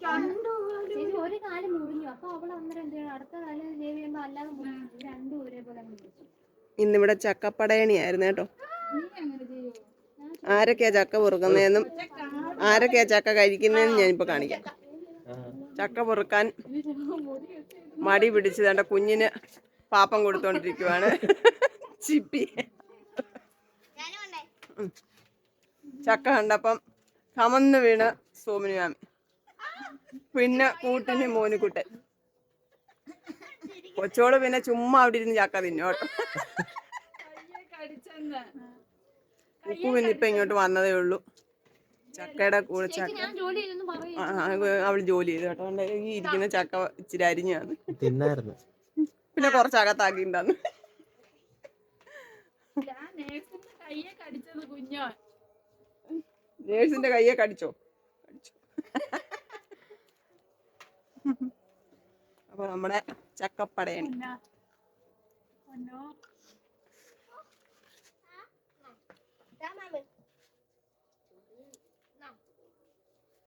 ചേച്ചി ഒരു കാല് മുറിഞ്ഞു. അപ്പൊ അവള് അന്നേരം എന്ത് ചെയ്യണം? അടുത്ത കാല് ദേവി ചെയ്യുമ്പോ അല്ലാതെ രണ്ടും ഒരേപോലെ മുറിച്ചു. ഇന്നിവിടെ ചക്കപ്പടയണിയായിരുന്നു കേട്ടോ. ആരൊക്കെയാ ചക്ക പൊറുക്കുന്നതെന്നും ആരൊക്കെയാ ചക്ക കഴിക്കുന്നതെന്നും ഞാനിപ്പോൾ കാണിക്കാം. ചക്ക പൊറുക്കാൻ മടി പിടിച്ച് തന്റെ കുഞ്ഞിന് പാപ്പം കൊടുത്തോണ്ടിരിക്കുവാണ് ചിപ്പി. ചക്ക കണ്ടപ്പം കമന്ന് വീണ് സോമിനി മാമി, പിന്നെ കൂട്ടിന് മോനുകുട്ടൻ. കൊച്ചോള് പിന്നെ ചുമ്മാ അവിടെ ഇരുന്ന് ചക്ക തിന്നു കേട്ടോ. ഉപ്പു പിന്നെ ഇപ്പൊ ഇങ്ങോട്ട് വന്നതേ ഉള്ളൂ. ചക്കയുടെ കൂടെ അവള് ജോലി ചെയ്തു കേട്ടോ. ഈ ഇരിക്കുന്ന ചക്ക ഇച്ചിരി അരിഞ്ഞാണ് തിന്നായിരുന്നു. പിന്നെ കുറച്ചകത്താക്കിണ്ടാന്ന്. നേഴ്സിന്റെ കയ്യെ കടിച്ചോ? അപ്പൊ നമ്മുടെ ചക്കപ്പടയാണ്.